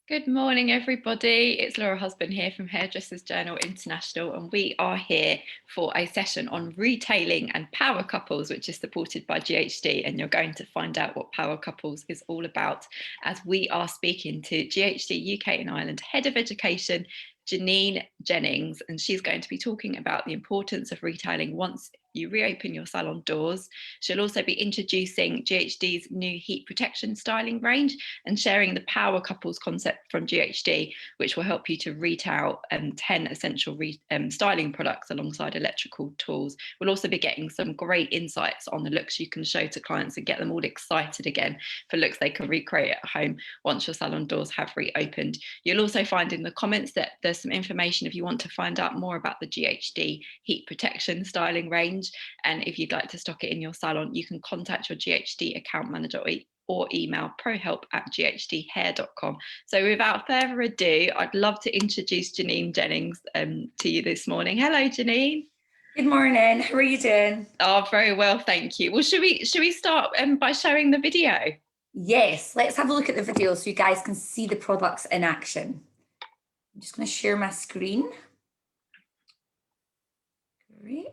Good morning, everybody. It's Laura Husband here from Hairdressers Journal International, and we are here for a session on retailing and power couples, which is supported by GHD. And you're going to find out what power couples is all about as we are speaking to GHD UK and Ireland Head of Education, Janine Jennings, and she's going to be talking about the importance of retailing once you reopen your salon doors. She'll also be introducing GHD's new heat protection styling range and sharing the power couples concept from GHD, which will help you to retail 10 essential styling products alongside electrical tools. We'll also be getting some great insights on the looks you can show to clients and get them all excited again for looks they can recreate at home once your salon doors have reopened. You'll also find in the comments that there's some information if you want to find out more about the GHD heat protection styling range. And if you'd like to stock it in your salon, you can contact your GHD account manager or email prohelp@ghdhair.com. So without further ado, I'd love to introduce Janine Jennings to you this morning. Hello, Janine. Good morning. How are you doing? Oh, very well, thank you. Well, should we start by showing the video? Yes, let's have a look at the video so you guys can see the products in action. I'm just going to share my screen. Great.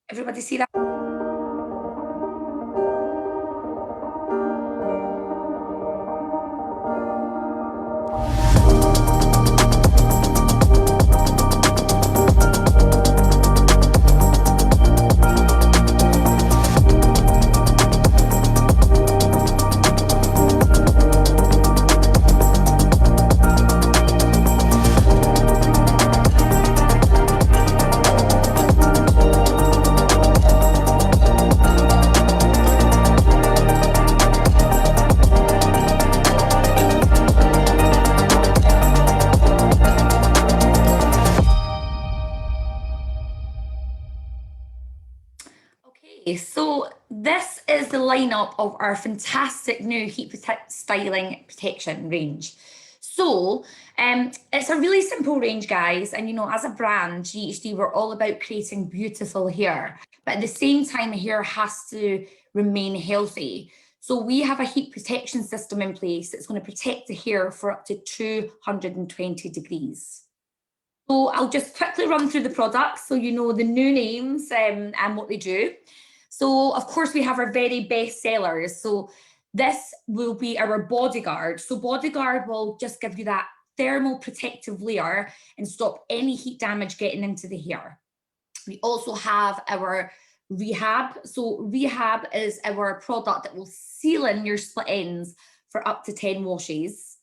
Everybody see that? So this is the lineup of our fantastic new heat styling protection range. So it's a really simple range, guys. And, you know, as a brand, GHD, we're all about creating beautiful hair. But at the same time, hair has to remain healthy. So we have a heat protection system in place that's going to protect the hair for up to 220 degrees. So I'll just quickly run through the products so you know the new names and what they do. So, of course, we have our very best sellers. So this will be our Bodyguard. So Bodyguard will just give you that thermal protective layer and stop any heat damage getting into the hair. We also have our Rehab. So Rehab is our product that will seal in your split ends for up to 10 washes.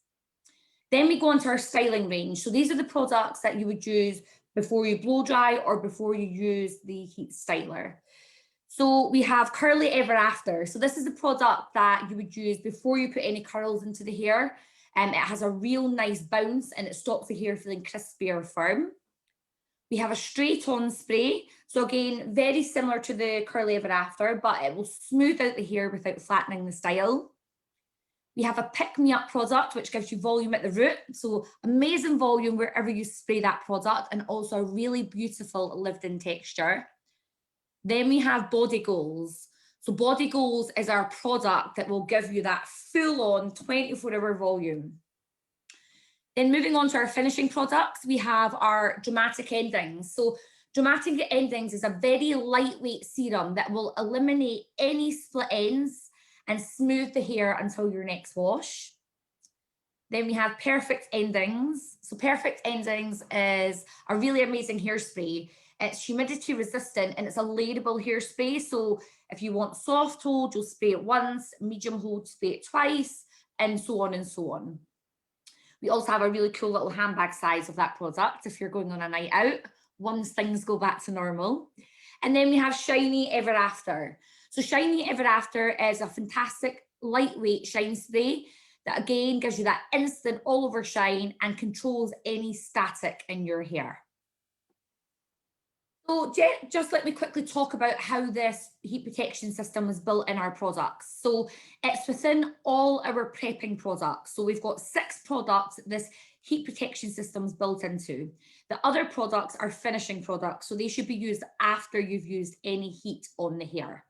Then we go on to our styling range. So these are the products that you would use before you blow dry or before you use the heat styler. So we have Curly Ever After. So this is the product that you would use before you put any curls into the hair. It has a real nice bounce and it stops the hair feeling crispy or firm. We have a straight on spray. So again, very similar to the Curly Ever After, but it will smooth out the hair without flattening the style. We have a Pick Me Up product, which gives you volume at the root. So amazing volume wherever you spray that product and also a really beautiful lived-in texture. Then we have Body Goals. So Body Goals is our product that will give you that full-on 24-hour volume. Then moving on to our finishing products, we have our Dramatic Endings. So Dramatic Endings is a very lightweight serum that will eliminate any split ends and smooth the hair until your next wash. Then we have Perfect Endings. So Perfect Endings is a really amazing hairspray. It's humidity resistant and it's a layerable hairspray. So if you want soft hold, you'll spray it once, medium hold, spray it twice, and so on and so on. We also have a really cool little handbag size of that product if you're going on a night out, once things go back to normal. And then we have Shiny Ever After. So Shiny Ever After is a fantastic lightweight shine spray that again gives you that instant all over shine and controls any static in your hair. So just let me quickly talk about how this heat protection system is built in our products. So it's within all our prepping products. So we've got 6 products that this heat protection system is built into. The other products are finishing products, so they should be used after you've used any heat on the hair.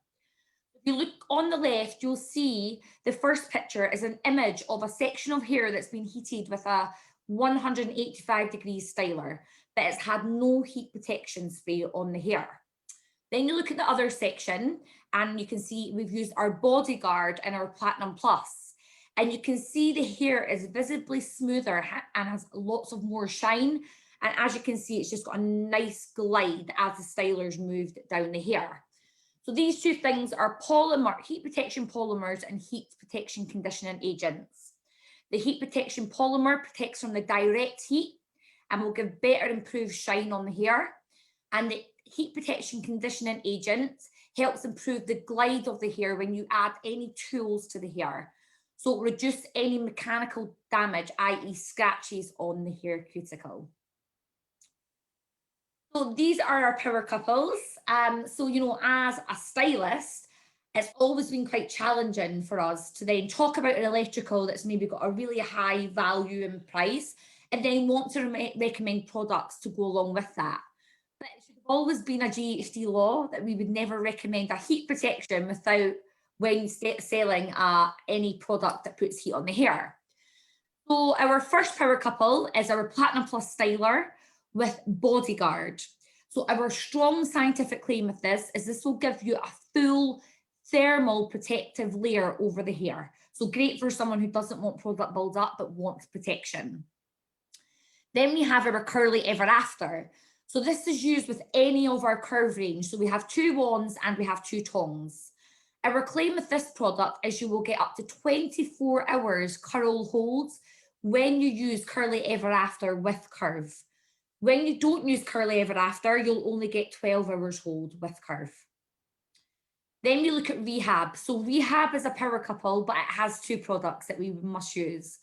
You look on the left, you'll see the first picture is an image of a section of hair that's been heated with a 185 degrees styler, but it's had no heat protection spray on the hair. Then you look at the other section and you can see we've used our Bodyguard and our Platinum Plus. And you can see the hair is visibly smoother and has lots of more shine. And as you can see, it's just got a nice glide as the styler's moved down the hair. So these two things are heat protection polymers and heat protection conditioning agents. The heat protection polymer protects from the direct heat and will give better improved shine on the hair. And the heat protection conditioning agent helps improve the glide of the hair when you add any tools to the hair. So it reduces any mechanical damage, i.e. scratches on the hair cuticle. So these are our power couples. So, you know, as a stylist, it's always been quite challenging for us to then talk about an electrical that's maybe got a really high value and price, and then want to recommend products to go along with that. But it should have always been a GHD law that we would never recommend a heat protection without when selling any product that puts heat on the hair. So our first power couple is our Platinum Plus styler with Bodyguard. So our strong scientific claim with this will give you a full thermal protective layer over the hair. So great for someone who doesn't want product build up but wants protection. Then we have our Curly Ever After. So this is used with any of our curve range. So we have 2 wands and we have 2 tongs. Our claim with this product is you will get up to 24 hours curl holds when you use Curly Ever After with curve. When you don't use Curly Ever After, you'll only get 12 hours hold with curve. Then we look at Rehab. So Rehab is a power couple, but it has 2 products that we must use.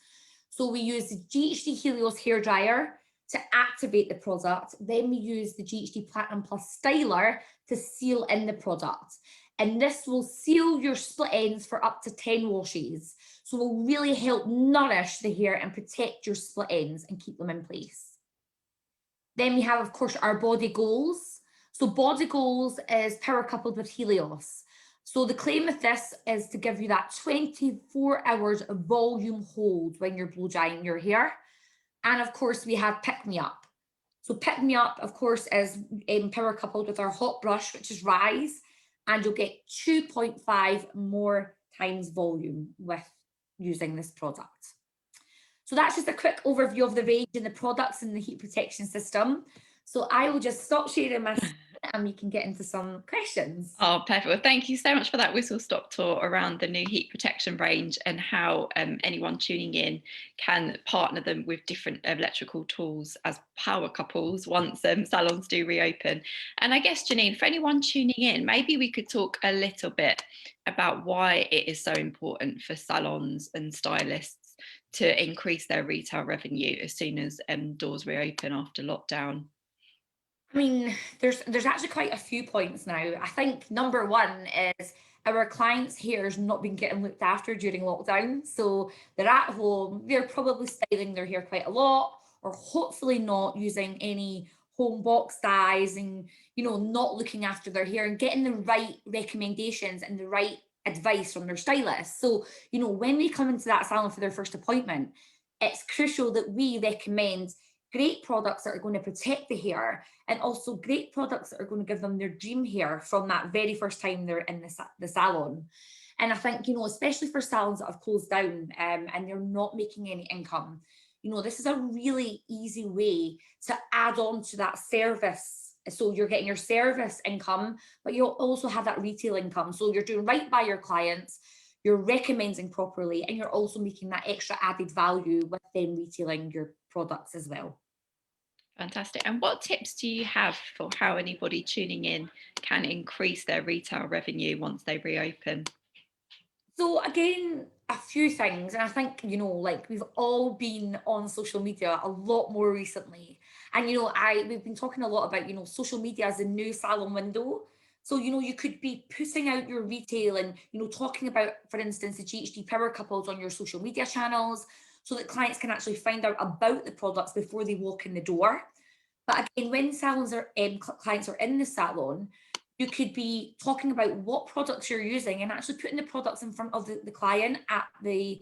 So we use the GHD Helios hairdryer to activate the product. Then we use the GHD Platinum Plus styler to seal in the product. And this will seal your split ends for up to 10 washes. So it will really help nourish the hair and protect your split ends and keep them in place. Then we have, of course, our Body Goals. So Body Goals is power coupled with Helios. So the claim with this is to give you that 24 hours of volume hold when you're blow drying your hair. And of course, we have Pick Me Up. So Pick Me Up, of course, is power coupled with our hot brush, which is Rise. And you'll get 2.5 more times volume with using this product. So that's just a quick overview of the range and the products in the heat protection system. So I will just stop sharing my screen and we can get into some questions. Oh, perfect. Well, thank you so much for that whistle-stop tour around the new heat protection range and how anyone tuning in can partner them with different electrical tools as power couples once salons do reopen. And I guess, Janine, for anyone tuning in, maybe we could talk a little bit about why it is so important for salons and stylists to increase their retail revenue as soon as doors reopen after lockdown. I mean, there's actually quite a few points now. I think number one is our clients' hair's not been getting looked after during lockdown. So they're at home, they're probably styling their hair quite a lot, or hopefully not using any home box dyes and, you know, not looking after their hair and getting the right recommendations and the right advice from their stylist. So, you know, when they come into that salon for their first appointment, it's crucial that we recommend great products that are going to protect the hair and also great products that are going to give them their dream hair from that very first time they're in the salon. And I think, you know, especially for salons that have closed down and they're not making any income, you know, this is a really easy way to add on to that service. So you're getting your service income, but you'll also have that retail income. So you're doing right by your clients, you're recommending properly, and you're also making that extra added value with them retailing your products as well. Fantastic. And what tips do you have for how anybody tuning in can increase their retail revenue once they reopen? So again, a few things, and I think, you know, like we've all been on social media a lot more recently. And, you know, we've been talking a lot about, you know, social media as a new salon window. So, you know, you could be putting out your retail and, you know, talking about, for instance, the GHD power couples on your social media channels so that clients can actually find out about the products before they walk in the door. But again, when salons are clients are in the salon, You could be talking about what products you're using and actually putting the products in front of the client at the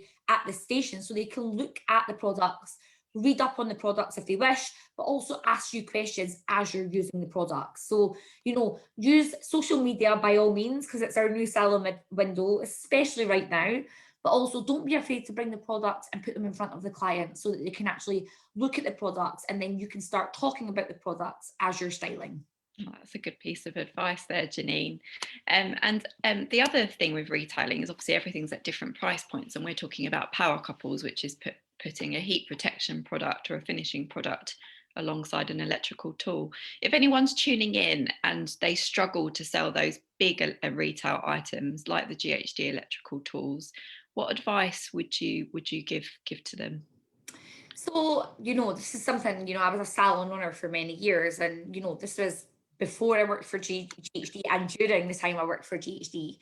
station, so they can look at the products, read up on the products if they wish, but also ask you questions as you're using the products. So, you know, use social media by all means, because it's our new salon window, especially right now. But also don't be afraid to bring the products and put them in front of the client so that they can actually look at the products, and then you can start talking about the products as you're styling. Oh, that's a good piece of advice there, Janine. The other thing with retailing is obviously everything's at different price points, and we're talking about power couples, which is putting a heat protection product or a finishing product alongside an electrical tool. If anyone's tuning in and they struggle to sell those big retail items like the GHD electrical tools, what advice would you give to them? So, you know, this is something, you know, I was a salon owner for many years, and, you know, this was before I worked for GHD and during the time I worked for GHD.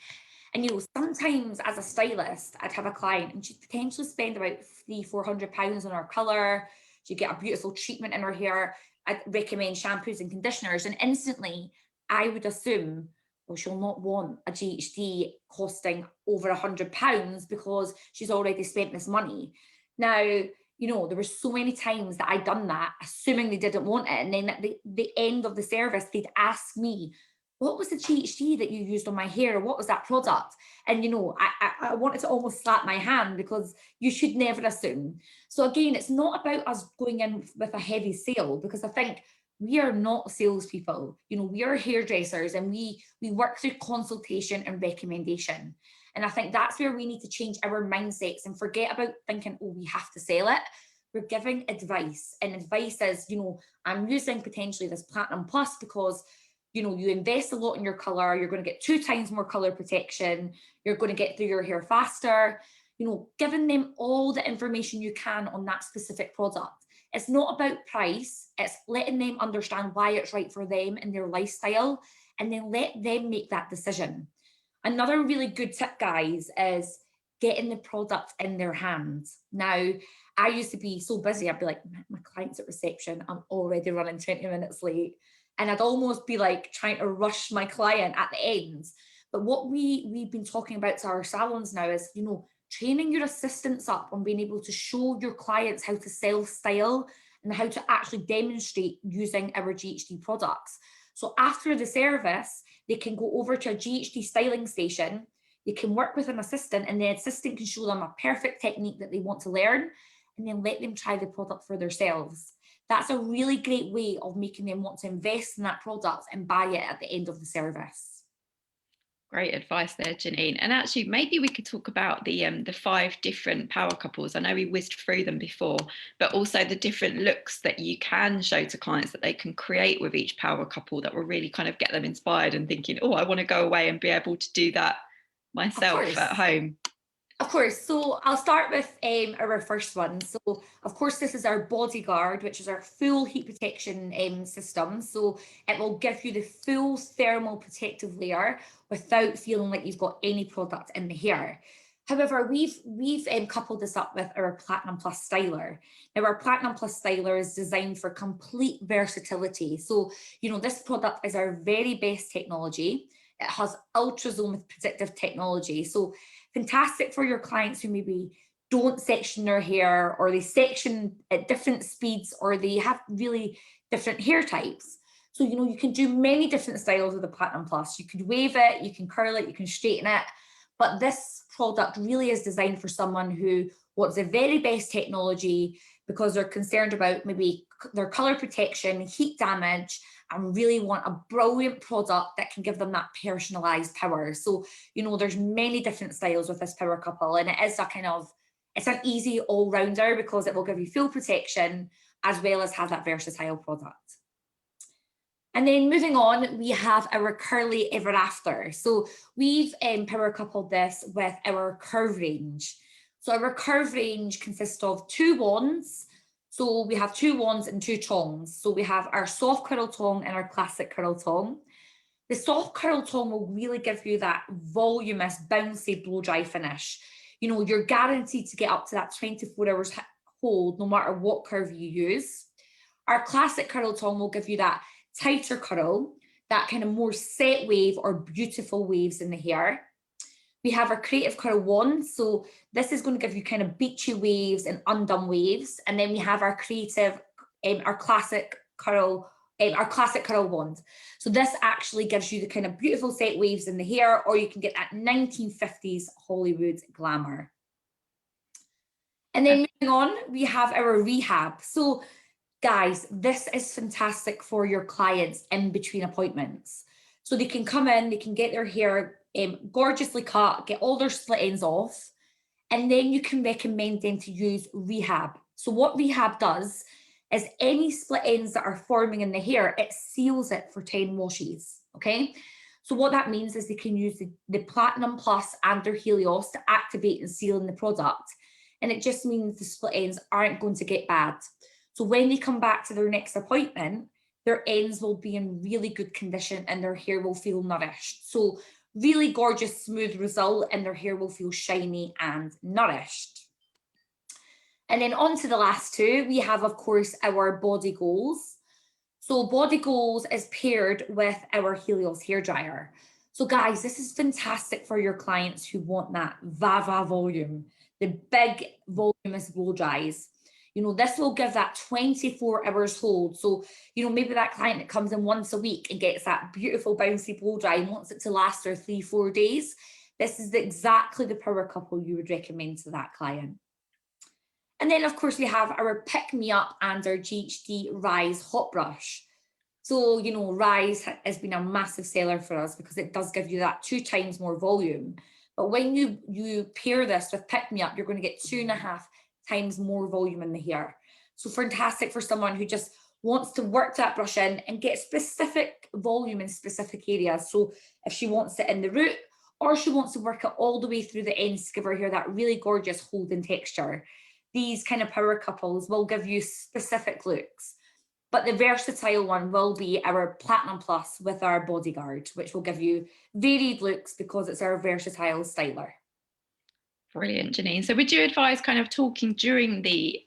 And, you know, sometimes as a stylist, I'd have a client and she'd potentially spend about £300-400 on her colour. She'd get a beautiful treatment in her hair. I'd recommend shampoos and conditioners. And instantly I would assume, well, she'll not want a GHD costing over £100 because she's already spent this money. Now, you know, there were so many times that I'd done that, assuming they didn't want it. And then at the end of the service, they'd ask me, what was the GHD that you used on my hair? What was that product? And, you know, I wanted to almost slap my hand, because you should never assume. So again, it's not about us going in with a heavy sale, because I think we are not salespeople. You know, we are hairdressers, and we work through consultation and recommendation. And I think that's where we need to change our mindsets and forget about thinking, oh, we have to sell it. We're giving advice, and advice is, you know, I'm using potentially this Platinum Plus because, you know, you invest a lot in your color, you're going to get 2 times more color protection, you're going to get through your hair faster. You know, giving them all the information you can on that specific product. It's not about price, it's letting them understand why it's right for them and their lifestyle, and then let them make that decision. Another really good tip, guys, is getting the product in their hands. Now, I used to be so busy, I'd be like, my client's at reception, I'm already running 20 minutes late. And I'd almost be like trying to rush my client at the end. But what we've been talking about to our salons now is, you know, training your assistants up on being able to show your clients how to self-style and how to actually demonstrate using our GHD products. So after the service, they can go over to a GHD styling station, they can work with an assistant, and the assistant can show them a perfect technique that they want to learn, and then let them try the product for themselves. That's a really great way of making them want to invest in that product and buy it at the end of the service. Great advice there, Janine. And actually, maybe we could talk about the 5 different power couples. I know we whizzed through them before, but also the different looks that you can show to clients that they can create with each power couple that will really kind of get them inspired and thinking, oh, I want to go away and be able to do that myself at home. Of course. So I'll start with our first one. So of course, this is our Bodyguard, which is our full heat protection system. So it will give you the full thermal protective layer without feeling like you've got any product in the hair. However, we've coupled this up with our Platinum Plus styler. Now, our Platinum Plus styler is designed for complete versatility. So, you know, this product is our very best technology. It has ultrasound predictive technology. So fantastic for your clients who maybe don't section their hair, or they section at different speeds, or they have really different hair types. So, you know, you can do many different styles with the Platinum Plus. You could wave it, you can curl it, you can straighten it. But this product really is designed for someone who wants the very best technology because they're concerned about maybe their color protection, heat damage, and really want a brilliant product that can give them that personalized power. So, you know, there's many different styles with this power couple, and it is it's an easy all-rounder because it will give you full protection as well as have that versatile product. And then moving on, we have our Curly Ever After. So we've power coupled this with our curve range. So our curve range consists of 2 wands. So we have 2 wands and 2 tongs. So we have our soft curl tong and our classic curl tong. The soft curl tong will really give you that voluminous, bouncy blow dry finish. You know, you're guaranteed to get up to that 24 hours hold no matter what curve you use. Our classic curl tong will give you that tighter curl. that kind of more set wave or beautiful waves in the hair. We have our creative curl wand. So this is going to give you kind of beachy waves and undone waves. And then we have our creative, our classic curl wand. So this actually gives you the kind of beautiful set waves in the hair, or you can get that 1950s Hollywood glamour. And then moving on, we have our rehab. So guys, this is fantastic for your clients in between appointments. So they can come in, they can get their hair gorgeously cut, get all their split ends off, and then you can recommend them to use rehab. So what rehab does is any split ends that are forming in the hair, it seals it for 10 washes, okay? So what that means is they can use the Platinum Plus and their Helios to activate and seal in the product. And it just means the split ends aren't going to get bad. So when they come back to their next appointment, their ends will be in really good condition and their hair will feel nourished. So really gorgeous, smooth result, and their hair will feel shiny and nourished. And then on to the last two, we have, of course, our Body Goals. So Body Goals is paired with our Helios hairdryer. So guys, this is fantastic for your clients who want that VAVA volume, the big voluminous blow dries. You know, this will give that 24 hours hold. So, you know, maybe that client that comes in once a week and gets that beautiful bouncy blow dry and wants it to last for 3-4 days. This is exactly the power couple you would recommend to that client. And then, of course, we have our Pick Me Up and our GHD Rise Hot Brush. So, you know, Rise has been a massive seller for us because it does give you that 2 times more volume. But when you pair this with Pick Me Up, you're going to get 2.5 times more volume in the hair. So fantastic for someone who just wants to work that brush in and get specific volume in specific areas. So if she wants it in the root, or she wants to work it all the way through the ends to give her hair that really gorgeous holding texture, these kind of power couples will give you specific looks. But the versatile one will be our Platinum Plus with our Bodyguard, which will give you varied looks because it's our versatile styler. Brilliant, Janine. So would you advise kind of talking during the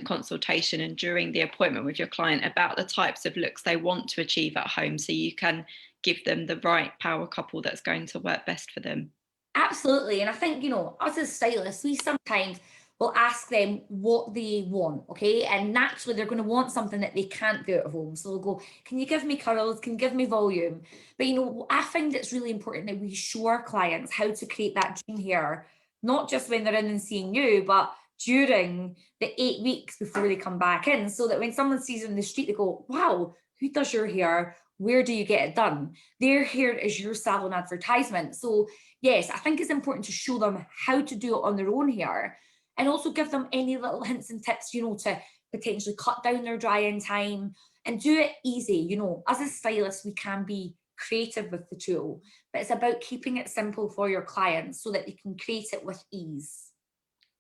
consultation and during the appointment with your client about the types of looks they want to achieve at home so you can give them the right power couple that's going to work best for them? Absolutely. And I think, you know, us as stylists, we sometimes will ask them what they want, okay? And naturally, they're going to want something that they can't do at home. So they'll go, can you give me curls? Can you give me volume? But, you know, I find it's really important that we show our clients how to create that dream hair, not just when they're in and seeing you, but during the 8 weeks before they come back in, so that when someone sees them in the street, they go, wow, who does your hair? Where do you get it done? Their hair is your salon advertisement. So yes, I think it's important to show them how to do it on their own hair, and also give them any little hints and tips, you know, to potentially cut down their dry-in time and do it easy. You know, as a stylist, we can be creative with the tool, but it's about keeping it simple for your clients so that they can create it with ease.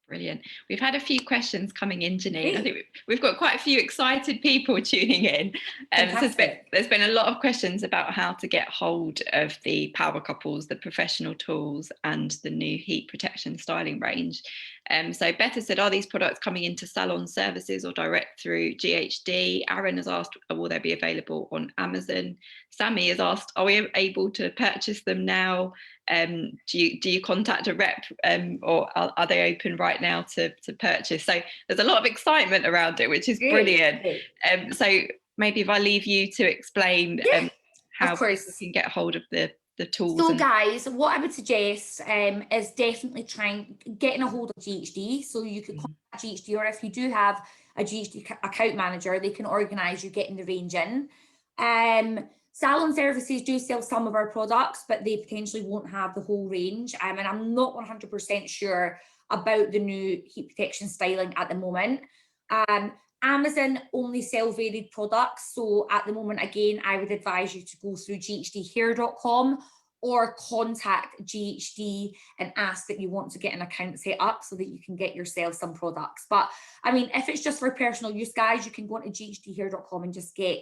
Brilliant. We've had a few questions coming in, Janine. I think we've got quite a few excited people tuning in. So there's been a lot of questions about how to get hold of the power couples, the professional tools, and the new heat protection styling range. So Betta said, are these products coming into salon services or direct through GHD? Aaron has asked, will they be available on Amazon? Sammy has asked, are we able to purchase them now? Do you contact a rep, or are they open right now to purchase? So there's a lot of excitement around it, which is brilliant. So maybe if I leave you to explain how people can get hold of the tools. So guys, what I would suggest is definitely getting a hold of GHD. So you could contact GHD, or if you do have a GHD account manager, they can organise you getting the range in. Salon services do sell some of our products, but they potentially won't have the whole range. And I'm not 100% sure about the new heat protection styling at the moment. Amazon only sell varied products. So at the moment, again, I would advise you to go through ghdhair.com or contact GHD and ask that you want to get an account set up so that you can get yourself some products. But I mean, if it's just for personal use, guys, you can go into ghdhair.com and just get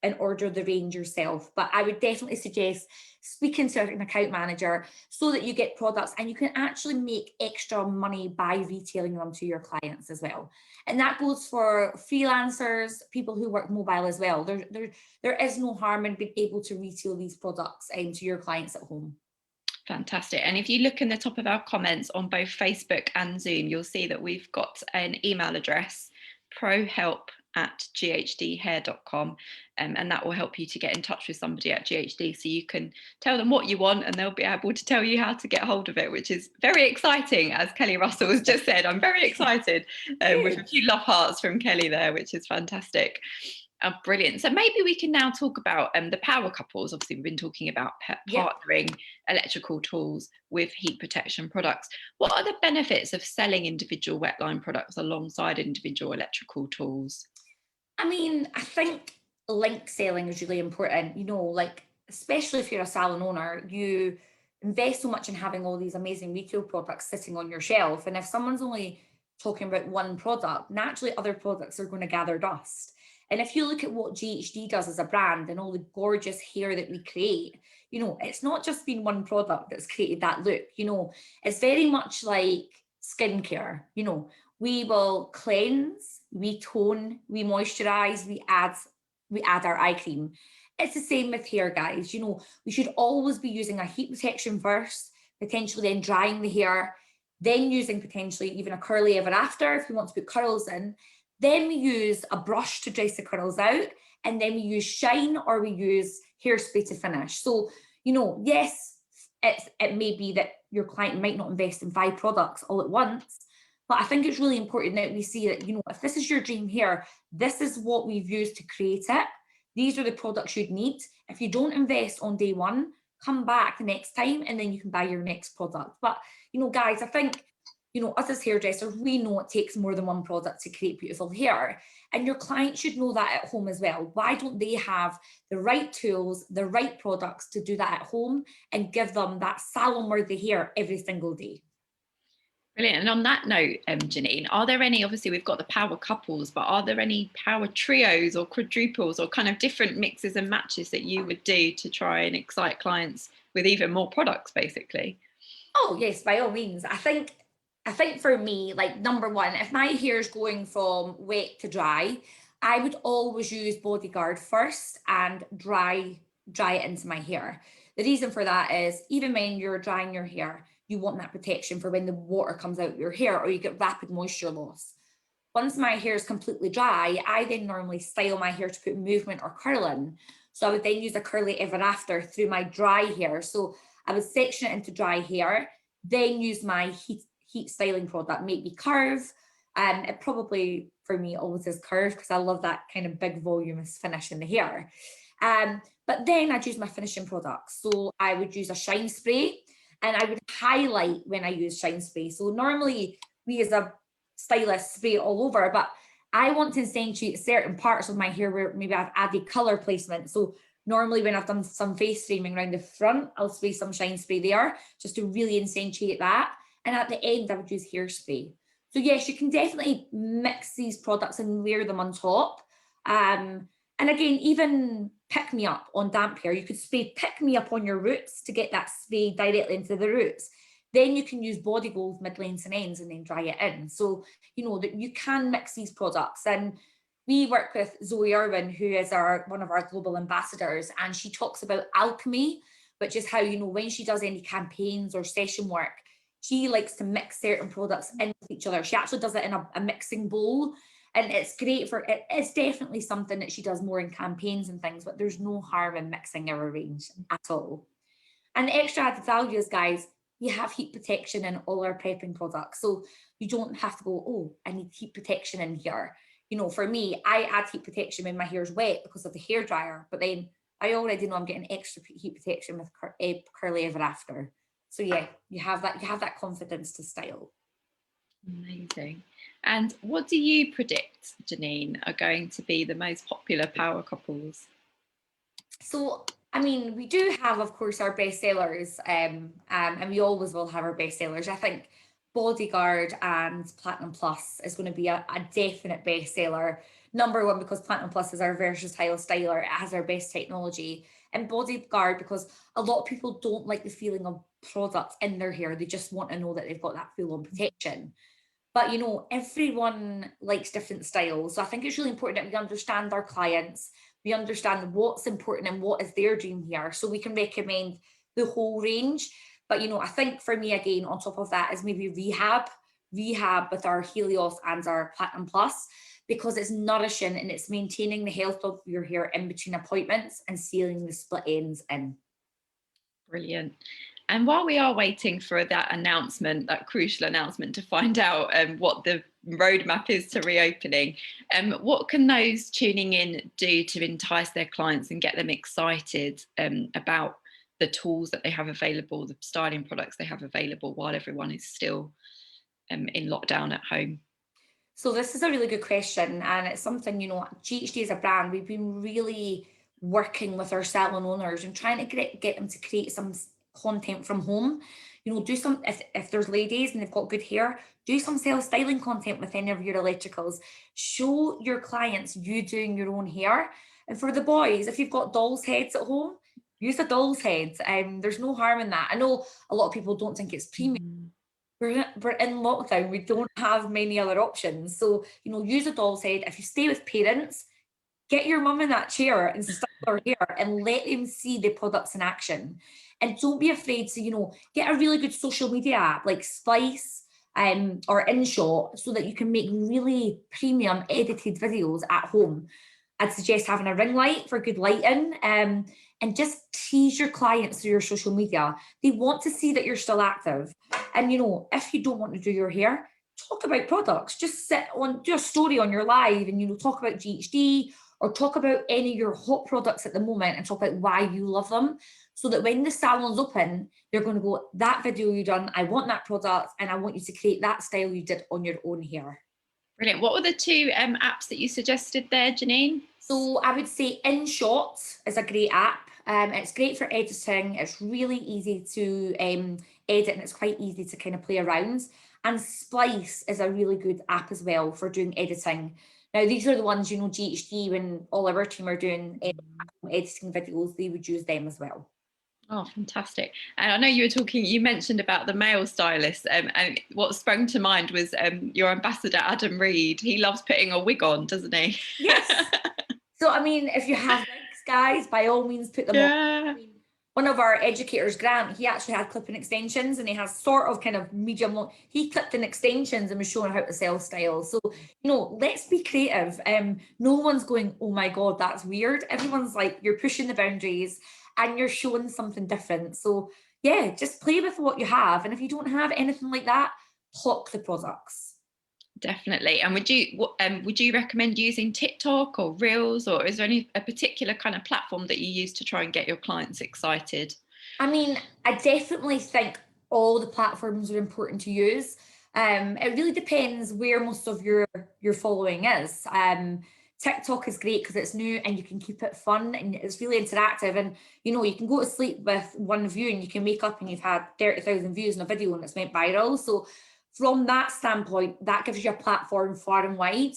and order the range yourself. But I would definitely suggest speaking to an account manager so that you get products and you can actually make extra money by retailing them to your clients as well. And that goes for freelancers, people who work mobile as well. There is no harm in being able to retail these products to your clients at home. Fantastic. And if you look in the top of our comments on both Facebook and Zoom, you'll see that we've got an email address, prohelp@ghdhair.com, and that will help you to get in touch with somebody at GHD, so you can tell them what you want and they'll be able to tell you how to get hold of it, which is very exciting. As Kelly Russell has just said, I'm very excited, with a few love hearts from Kelly there, which is fantastic. Oh, brilliant. So maybe we can now talk about the power couples. Obviously, we've been talking about partnering electrical tools with heat protection products. What are the benefits of selling individual wetline products alongside individual electrical tools? I mean, I think link selling is really important, like, especially if you're a salon owner, you invest so much in having all these amazing retail products sitting on your shelf. And if someone's only talking about one product, naturally other products are going to gather dust. And if you look at what GHD does as a brand and all the gorgeous hair that we create, it's not just been one product that's created that look. It's very much like skincare. We will cleanse, we tone, we moisturize, we add our eye cream. It's the same with hair, guys. We should always be using a heat protection first, potentially then drying the hair, then using potentially even a curly ever after if we want to put curls in. Then we use a brush to dress the curls out, and then we use shine or we use hairspray to finish. So, yes, it may be that your client might not invest in 5 products all at once, but I think it's really important that we see that, if this is your dream hair, this is what we've used to create it. These are the products you'd need. If you don't invest on day one, come back the next time and then you can buy your next product. But, guys, I think, us as hairdressers, we know it takes more than one product to create beautiful hair. And your client should know that at home as well. Why don't they have the right tools, the right products to do that at home and give them that salon-worthy hair every single day? Brilliant. And on that note, Janine, are there any, obviously we've got the power couples, but are there any power trios or quadruples or kind of different mixes and matches that you would do to try and excite clients with even more products, basically? Oh, yes, by all means. I think for me, like, number one, if my hair is going from wet to dry, I would always use Bodyguard first and dry it into my hair. The reason for that is, even when you're drying your hair, you want that protection for when the water comes out of your hair or you get rapid moisture loss. Once my hair is completely dry, I then normally style my hair to put movement or curl in. So I would then use a curly ever after through my dry hair. So I would section it into dry hair, then use my heat styling product, maybe curve. And it probably, for me, always is curve because I love that kind of big voluminous finish in the hair. But then I'd use my finishing products. So I would use a shine spray and I would highlight when I use shine spray. So normally we as a stylist spray it all over, but I want to accentuate certain parts of my hair where maybe I've added color placement. So normally when I've done some face framing around the front, I'll spray some shine spray there just to really accentuate that. And at the end, I would use hairspray. So yes, you can definitely mix these products and layer them on top. And again, even pick me up on damp hair. You could spray pick me up on your roots to get that spray directly into the roots. Then you can use body gold mid lengths and ends and then dry it in. So, that you can mix these products. And we work with Zoe Irwin, who is one of our global ambassadors, and she talks about alchemy, which is how, when she does any campaigns or session work, she likes to mix certain products in with each other. She actually does it in a mixing bowl. And it's great for it. It's definitely something that she does more in campaigns and things, but there's no harm in mixing our range at all. And the extra added value is, guys, you have heat protection in all our prepping products. So you don't have to go, oh, I need heat protection in here. For me, I add heat protection when my hair is wet because of the hairdryer, but then I already know I'm getting extra heat protection with curly ever after. So yeah, you have that confidence to style. Amazing. And what do you predict, Janine, are going to be the most popular power couples? So, I mean, we do have, of course, our best sellers, and we always will have our best sellers. I think Bodyguard and Platinum Plus is going to be a definite bestseller. Number one, because Platinum Plus is our versatile styler, it has our best technology. And Bodyguard, because a lot of people don't like the feeling of product in their hair. They just want to know that they've got that full-on protection. But you know, everyone likes different styles. So I think it's really important that we understand our clients, we understand what's important and what is their dream hair, so we can recommend the whole range. But you know, I think for me, again, on top of that is maybe rehab with our Helios and our Platinum Plus, because it's nourishing and it's maintaining the health of your hair in between appointments and sealing the split ends in. Brilliant. And while we are waiting for that announcement, that crucial announcement to find out what the roadmap is to reopening, what can those tuning in do to entice their clients and get them excited about the tools that they have available, the styling products they have available while everyone is still in lockdown at home? So this is a really good question, and it's something, you know, GHD as a brand, we've been really working with our salon owners and trying to get them to create some content from home. You know, do some, if there's ladies and they've got good hair, do some self-styling content with any of your electricals. Show your clients you doing your own hair. And for the boys, if you've got doll's heads at home, use a doll's head. There's no harm in that. I know a lot of people don't think it's premium. We're in lockdown. We don't have many other options. So, you know, use a doll's head. If you stay with parents, get your mum in that chair and style her hair and let them see the products in action. And don't be afraid to, you know, get a really good social media app like Spice or InShot, so that you can make really premium edited videos at home. I'd suggest having a ring light for good lighting, and just tease your clients through your social media. They want to see that you're still active. And you know, if you don't want to do your hair, talk about products. Just do a story on your live and, you know, talk about GHD or talk about any of your hot products at the moment and talk about why you love them. So that when the salon's open, they're going to go, that video you done, I want that product and I want you to create that style you did on your own hair. Brilliant. What were the two apps that you suggested there, Janine? So I would say InShot is a great app. It's great for editing. It's really easy to edit and it's quite easy to kind of play around. And Splice is a really good app as well for doing editing. Now, these are the ones, you know, GHD, when all our team are doing editing videos, they would use them as well. Oh, fantastic. And I know you mentioned about the male stylist, and what sprung to mind was your ambassador, Adam Reed. He loves putting a wig on, doesn't he? Yes. So, I mean, if you have wigs, guys, by all means, put them on. I mean, one of our educators, Grant, he actually had clipping extensions and he has sort of kind of medium long. He clipped in extensions and was showing how to self-style. So, you know, let's be creative. No one's going, oh my God, that's weird. Everyone's like, you're pushing the boundaries and you're showing something different. So yeah, just play with what you have. And if you don't have anything like that, talk the products. Definitely. And would you recommend using TikTok or Reels, or is there a particular kind of platform that you use to try and get your clients excited? I mean, I definitely think all the platforms are important to use. It really depends where most of your following is. TikTok is great because it's new and you can keep it fun and it's really interactive. And you know, you can go to sleep with one view and you can wake up and you've had 30,000 views on a video and it's went viral. So from that standpoint, that gives you a platform far and wide.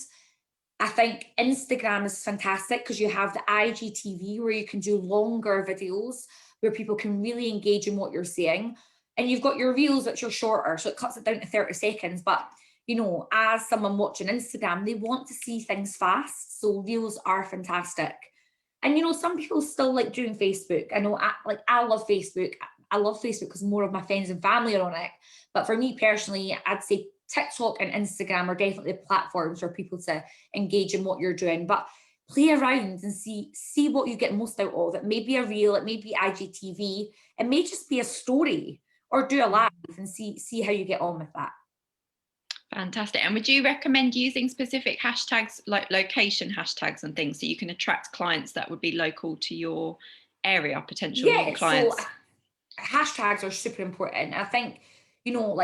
I think Instagram is fantastic because you have the IGTV where you can do longer videos where people can really engage in what you're saying. And you've got your reels, which are shorter, so it cuts it down to 30 seconds. But, you know, as someone watching Instagram, they want to see things fast. So reels are fantastic. And, you know, some people still like doing Facebook. I know, I love Facebook. I love Facebook because more of my friends and family are on it. But for me personally, I'd say TikTok and Instagram are definitely platforms for people to engage in what you're doing. But play around and see what you get most out of. It may be a reel, it may be IGTV, it may just be a story, or do a live and see how you get on with that. Fantastic. And would you recommend using specific hashtags like location hashtags and things so you can attract clients that would be local to your area, potential new clients? So hashtags are super important. I think, you know,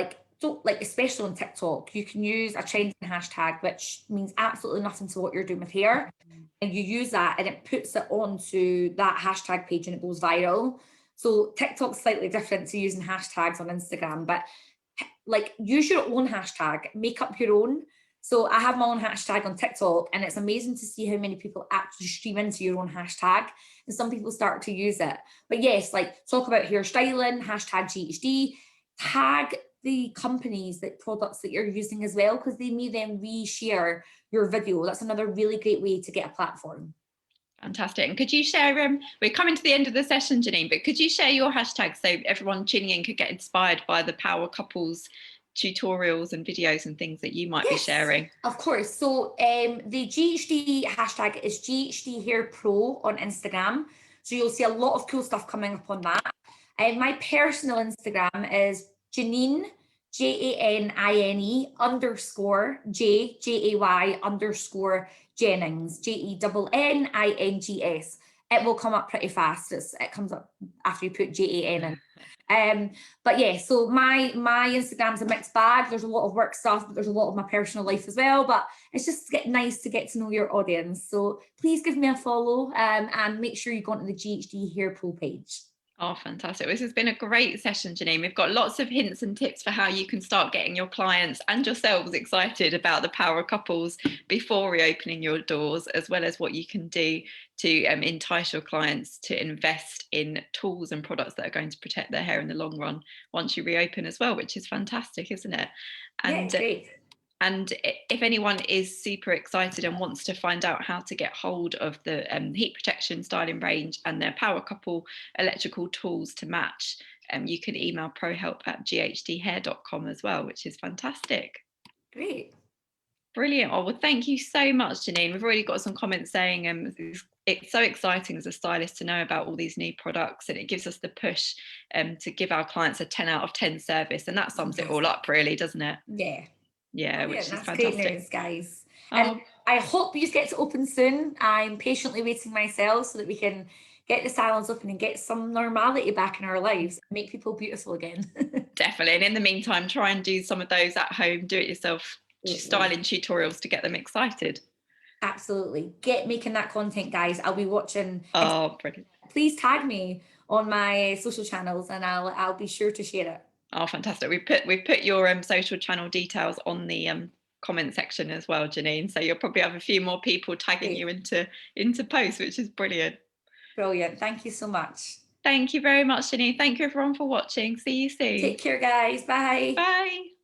especially on TikTok, you can use a trending hashtag, which means absolutely nothing to what you're doing with hair. And you use that and it puts it onto that hashtag page and it goes viral. So TikTok's slightly different to using hashtags on Instagram, but like use your own hashtag, make up your own. So I have my own hashtag on TikTok, and it's amazing to see how many people actually stream into your own hashtag, and some people start to use it. But yes, like talk about hairstyling, hashtag GHD, tag the companies, that products that you're using as well, because they may then reshare your video. That's another really great way to get a platform. Fantastic. And could you share, we're coming to the end of the session, Janine, but could you share your hashtag so everyone tuning in could get inspired by the Power Couples tutorials and videos and things that you might be sharing? Of course. So the GHD hashtag is GHD Hair Pro on Instagram. So you'll see a lot of cool stuff coming up on that. And my personal Instagram is Janine, JANINE underscore JAY underscore Jennings, JENNINGS. It will come up pretty fast. It comes up after you put JAN in. But yeah, so my Instagram's a mixed bag. There's a lot of work stuff, but there's a lot of my personal life as well. But it's just nice to get to know your audience. So please give me a follow, and make sure you go onto the GHD Hair Pro page. Oh, fantastic. This has been a great session, Janine. We've got lots of hints and tips for how you can start getting your clients and yourselves excited about the Power Couples before reopening your doors, as well as what you can do to entice your clients to invest in tools and products that are going to protect their hair in the long run once you reopen as well, which is fantastic, isn't it? And yeah, great. And if anyone is super excited and wants to find out how to get hold of the heat protection styling range and their Power Couple electrical tools to match, you can email prohelp@ghdhair.com as well, which is fantastic. Great. Brilliant. Oh, well, thank you so much, Janine. We've already got some comments saying it's so exciting as a stylist to know about all these new products, and it gives us the push to give our clients a 10 out of 10 service. And that sums it all up, really, doesn't it? Yeah. Yeah, Oh, which is that's fantastic. great news, guys. Oh. And I hope you get to open soon. I'm patiently waiting myself so that we can get the salons open and get some normality back in our lives, and make people beautiful again. Definitely. And in the meantime, try and do some of those at home, do it yourself styling tutorials to get them excited. Absolutely. Get making that content, guys. I'll be watching. Oh, brilliant. Please tag me on my social channels, and I'll be sure to share it. Oh, fantastic. We've put your social channel details on the comment section as well, Janine. So you'll probably have a few more people tagging you into posts, which is brilliant. Brilliant. Thank you so much. Thank you very much, Janine. Thank you everyone for watching. See you soon. Take care, guys. Bye. Bye.